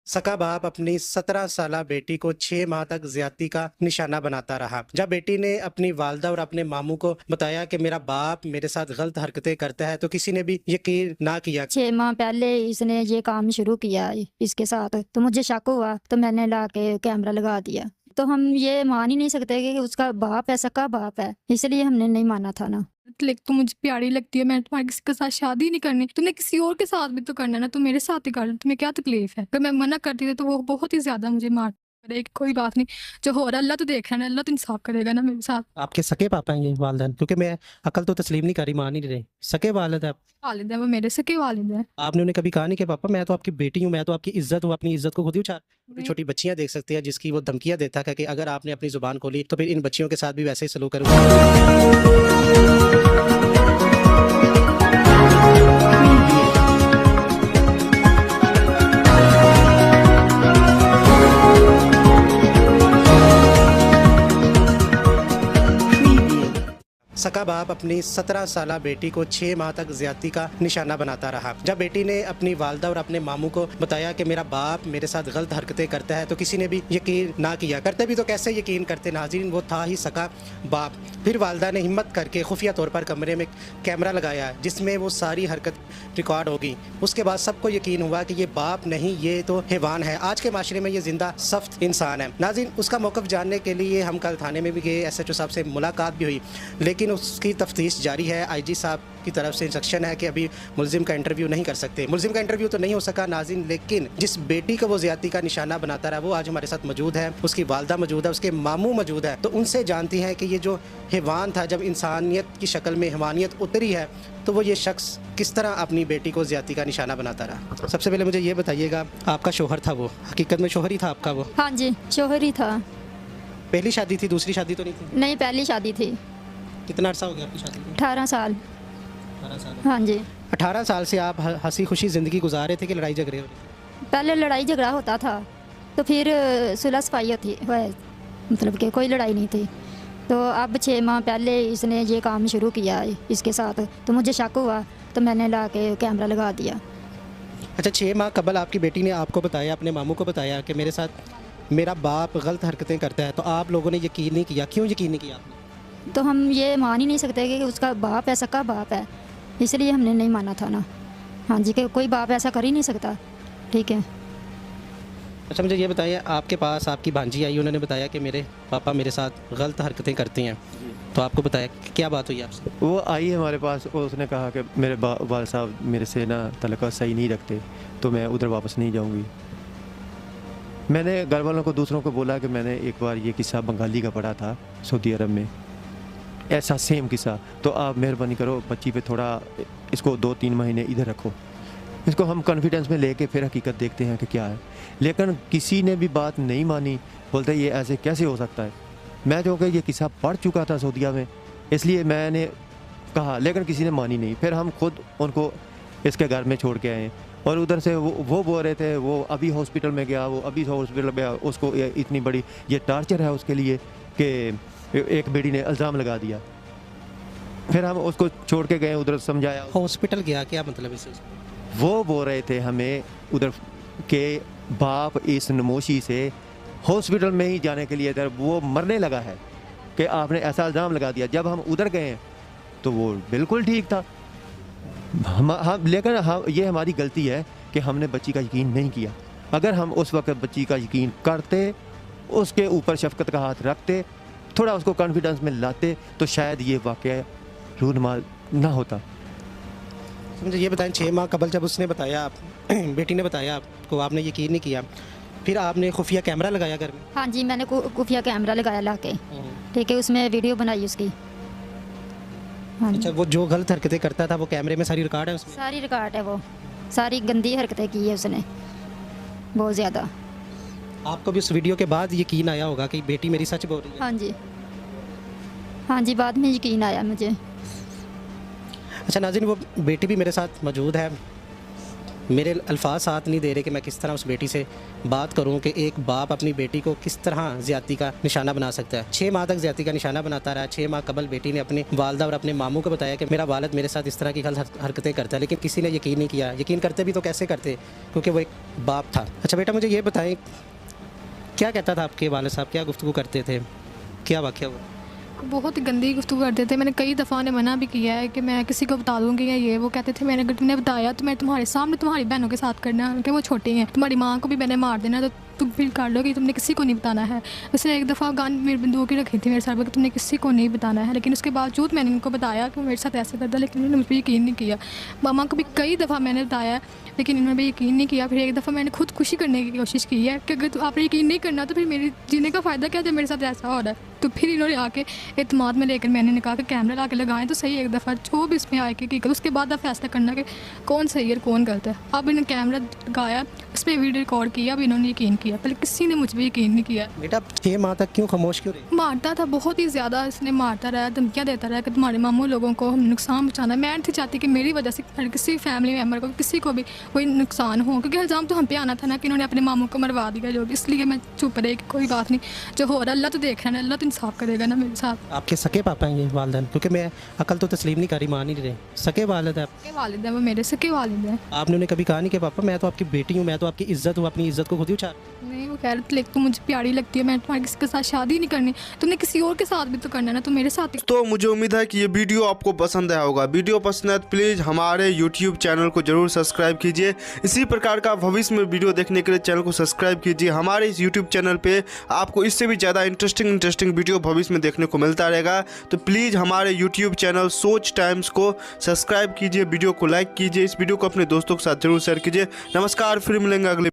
सका बाप अपनी 17 साला बेटी को 6 माह तक ज्यादती का निशाना बनाता रहा। जब बेटी ने अपनी वालदा और अपने मामू को बताया कि मेरा बाप मेरे साथ गलत हरकतें करता है तो किसी ने भी यकीन ना किया। 6 माह पहले इसने ये काम शुरू किया इसके साथ, तो मुझे शक हुआ तो मैंने ला के कैमरा लगा दिया। तो हम ये मान ही नहीं सकते कि उसका बाप है, सका बाप है, इसलिए हमने नहीं माना था ना। लाइक तो मुझे प्यारी लगती है, मैंने तुम्हारे किसी के साथ शादी नहीं करनी, तुमने किसी और के साथ भी तो करना ना, तुम मेरे साथ ही कर लो, तुम्हें क्या तकलीफ है। अगर मैं मना करती थी तो वो बहुत ही ज्यादा मुझे मार एक कोई बात नहीं, जो हो रहा है अल्लाह तो देख रहा है ना, अल्लाह तो इंसाफ करेगा ना मेरे साथ। आपके सके पापा हैं ये वालदैन? क्योंकि मैं अकल तो तस्लीम नहीं करी, मान ही नहीं रही। सके वालिद है आप? वालिद है वो, मेरे सके वालिद है। आपने उन्हें कभी कहा नहीं कि पापा मैं तो आपकी बेटी हूँ, मैं तो आपकी इज्जत हूँ, अपनी इज्जत को खुद ही उछाल। छोटी छोटी बच्चियां देख सकती हैं जिसकी वो धमकियां देता है कि अगर आपने अपनी जुबान खोली तो फिर इन बच्चियों के साथ भी वैसे ही सलूक करूँगा। सका बाप अपनी 17 साला बेटी को 6 माह तक ज्यादती का निशाना बनाता रहा। जब बेटी ने अपनी वालदा और अपने मामू को बताया कि मेरा बाप मेरे साथ गलत हरकतें करता है तो किसी ने भी यकीन ना किया। करते भी तो कैसे यकीन करते नाज़रीन, वो था ही सका बाप। फिर वालदा ने हिम्मत करके खुफिया तौर पर कमरे में कैमरा लगाया जिसमें वो सारी हरकत रिकॉर्ड होगी। उसके बाद सबको यकीन हुआ कि ये बाप नहीं, ये तो हैवान है। आज के माशरे में ये जिंदा सख्त इंसान है। नाज़रीन, उसका मौक़िफ़ जानने के लिए हम कल थाने में भी गए, SHO साहब से मुलाकात भी हुई, लेकिन उसकी तफ्तीश जारी है। IG साहब की तरफ से इंस्ट्रक्शन है कि अभी मुलजिम का इंटरव्यू नहीं कर सकते। मुलजिम का इंटरव्यू तो नहीं हो सका नाज़रीन, लेकिन जिस बेटी को वो ज़्यादती का निशाना बनाता रहा वो आज हमारे साथ मौजूद है। उसकी वालदा मौजूद है, उसके मामू मौजूद है। तो उनसे जानती हैं कि ये जो हैवान था, जब इंसानियत की शक्ल में हैवानियत उतरी है तो वो ये शख्स किस तरह अपनी बेटी को ज़्यादती का निशाना बनाता रहा। सबसे पहले मुझे ये बताइएगा, आपका शोहर था वो, हकीकत में शोहर ही था आपका वो? हाँ जी, शोहर ही था। पहली शादी थी, दूसरी शादी तो नहीं थी? नहीं, पहली शादी थी। कितना अर्सा हो गया आपकी शादी को? 18 साल। 18 साल। हाँ जी। 18 साल से आप हंसी खुशी ज़िंदगी गुजार रहे थे कि लड़ाई झगड़े हो रहे थे? पहले लड़ाई झगड़ा होता था तो फिर सुलह सफाई होती है, मतलब कि कोई लड़ाई नहीं थी। तो अब 6 माह पहले इसने ये काम शुरू किया इसके साथ, तो मुझे शक हुआ तो मैंने ला के कैमरा लगा दिया। अच्छा, 6 माह कबल आपकी बेटी ने आपको बताया, अपने मामू को बताया कि मेरे साथ मेरा बाप गलत हरकतें करता है, तो आप लोगों ने यकीन नहीं किया। क्यों यकीन नहीं किया आपने? तो हम ये मान ही नहीं सकते कि उसका बाप है, सका बाप है, इसलिए हमने नहीं माना था ना। हाँ जी, कि कोई बाप ऐसा कर ही नहीं सकता। ठीक है। अच्छा, मुझे ये बताइए, आपके पास आपकी भांजी आई, उन्होंने बताया कि मेरे पापा मेरे साथ गलत हरकतें करती हैं, तो आपको बताया क्या बात हुई आपसे? वो आई हमारे पास और उसने कहा कि मेरे वाल साहब मेरे से ना तलका सही नहीं रखते, तो मैं उधर वापस नहीं जाऊंगी। मैंने घर वालों को, दूसरों को बोला कि मैंने एक बार ये किस्सा बंगाली का पढ़ा था सऊदी अरब में, ऐसा सेम किस्सा, तो आप मेहरबानी करो बच्ची पे थोड़ा इसको 2-3 महीने इधर रखो, इसको हम कॉन्फिडेंस में लेके फिर हकीकत देखते हैं कि क्या है। लेकिन किसी ने भी बात नहीं मानी, बोलते ये ऐसे कैसे हो सकता है। मैं जो कि ये किस्सा पढ़ चुका था सऊदीया में, इसलिए मैंने कहा, लेकिन किसी ने मानी नहीं। फिर हम खुद उनको इसके घर में छोड़ के आए और उधर से वो बोल रहे थे वो अभी हॉस्पिटल में गया, वो अभी हॉस्पिटल में गया, उसको इतनी बड़ी ये टार्चर है उसके लिए कि एक बेटी ने इल्ज़ाम लगा दिया। फिर हम उसको छोड़ के गए, उधर समझाया। हॉस्पिटल गया, क्या मतलब इसे? वो बोल रहे थे हमें उधर के बाप इस नमोशी से हॉस्पिटल में ही जाने के लिए इधर वो मरने लगा है कि आपने ऐसा इल्ज़ाम लगा दिया। जब हम उधर गए तो वो बिल्कुल ठीक था। लेकिन ये हमारी गलती है कि हमने बच्ची का यकीन नहीं किया। अगर हम उस वक्त बच्ची का यकीन करते, उसके ऊपर शफकत का हाथ रखते, थोड़ा उसको कॉन्फिडेंस में लाते, तो शायद ये वाक़या रूनुमा ना होता। मुझे ये बताएं, 6 माह कबल जब उसने बताया, आप बेटी ने बताया आपको, आपने यकीन नहीं किया, फिर आपने खुफिया कैमरा लगाया घर में? हाँ जी, मैंने खुफिया कैमरा लगाया ला के। ठीक है, उसमें वीडियो बनाई उसकी। हाँ जी। अच्छा, वो जो गलत हरकतें करता था वो कैमरे में सारी रिकॉर्ड है उसमें? सारी रिकॉर्ड है, वो सारी गंदी हरकतें की है उसने, बहुत ज़्यादा। आपको भी उस वीडियो के बाद यकीन आया होगा कि बेटी मेरी सच बोल रही है? हाँ जी, हाँ जी, बाद में यकीन आया मुझे। अच्छा नाज़रीन, वो बेटी भी मेरे साथ मौजूद है। मेरे अल्फाज साथ नहीं दे रहे कि मैं किस तरह उस बेटी से बात करूं कि एक बाप अपनी बेटी को किस तरह ज़्यादती का निशाना बना सकता है। 6 माह तक ज़्यादती का निशाना बनाता रहा। 6 माह कबल बेटी ने अपने वालदा और अपने मामू को बताया कि मेरा वालिद मेरे साथ इस तरह की गलत हरकतें करता है, लेकिन किसी ने यकीन नहीं किया। यकीन करते भी तो कैसे करते, क्योंकि वो एक बाप था। अच्छा बेटा, मुझे ये बताएं, क्या कहता था आपके वालिद साहब, क्या गुफ्तगू करते थे, क्या वाक़या हुआ? बहुत ही गंदी गुफ्तगू करते थे। मैंने कई दफ़ा उन्हें मना भी किया है कि मैं किसी को बता दूंगी या ये वो। कहते थे मैंने अगर तुमने बताया तो मैं तुम्हारे सामने तुम्हारी बहनों के साथ करना, क्योंकि वो छोटी हैं, तुम्हारी माँ को भी मैंने मार देना, तो तुम फील कर लो कि तुमने किसी को नहीं बताना है। उसने एक दफ़ा गान मेरी बंदूक ही रखी थी मेरे सर पर कि तुमने किसी को नहीं बताना है, लेकिन उसके बावजूद मैंने उनको बताया कि वो मेरे साथ ऐसे करता, लेकिन उन्होंने मुझ पर यकीन नहीं किया। मामा को भी कई दफ़ा मैंने बताया, लेकिन इन्होंने भी यकीन नहीं किया। फिर एक दफ़ा मैंने खुद खुशी करने की कोशिश की है कि अगर आपने यकीन नहीं करना तो फिर मेरे जीने का फ़ायदा क्या जब मेरे साथ ऐसा हो रहा है। तो फिर इन्होंने आके एतमाद में लेकर मैंने कहा कि कैमरा ला के लगाएं तो सही, एक दफ़ा जो भी इसमें आए कि उसके बाद आप फैसला करना कि कौन सही है कौन गलत है। अब इन्होंने कैमरा लगाया, उसमें वीडियो रिकॉर्ड किया, अब इन्होंने यकीन किया, पहले किसी ने मुझ पर यकीन नहीं किया। बेटा 6 माह तक क्यों खामोश क्यों रही? मारता था बहुत ही ज़्यादा, इसने मारता रहा, धमकियाँ देता रहा कि तुम्हारे मामू लोगों को हम नुकसान पहुँचाना। मैं नहीं चाहती कि मेरी वजह से किसी फैमिली मेम्बर को, किसी को भी कोई नुकसान हो, क्योंकि इल्ज़ाम तो हम पे आना था ना कि इन्होंने अपने मामू को मरवा दिया जो भी। इसलिए मैं चुप रही कि कोई बात नहीं, जो हो रहा है अल्लाह तो देख रहा है, अल्लाह तो इंसाफ करेगा ना मेरे साथ। आपके सके पापा हैं ये वालदैन? क्योंकि मैं अकल तो तस्लीम नहीं कर रही, मान ही नहीं रहे। सके वालिद है आप? सके वालिद है वो, मेरे सके वालिद हैं। आपने उन्हें कभी कहा नहीं कि पापा मैं तो आपकी बेटी हूँ, मैं तो आपकी इज्जत हूँ, अपनी इज्जत को खुद ही उछाल? नहीं, वो कह रहे थे तुम मुझे प्यारी लगती है, मैं तुम्हारे किसी के साथ शादी नहीं करनी, तुमने किसी और के साथ भी तो करना ना, तो मेरे साथ ही। तो मुझे उम्मीद है कि ये वीडियो आपको पसंद आया होगा। वीडियो पसंद है तो प्लीज़ हमारे YouTube चैनल को जरूर सब्सक्राइब कीजिए। इसी प्रकार का भविष्य में वीडियो देखने के लिए चैनल को सब्सक्राइब कीजिए। हमारे इस YouTube चैनल पे आपको इससे भी ज़्यादा इंटरेस्टिंग वीडियो भविष्य में देखने को मिलता रहेगा। तो प्लीज़ हमारे YouTube चैनल सोच टाइम्स को सब्सक्राइब कीजिए, वीडियो को लाइक कीजिए, इस वीडियो को अपने दोस्तों के साथ जरूर शेयर कीजिए। नमस्कार, फिर मिलेंगे अगले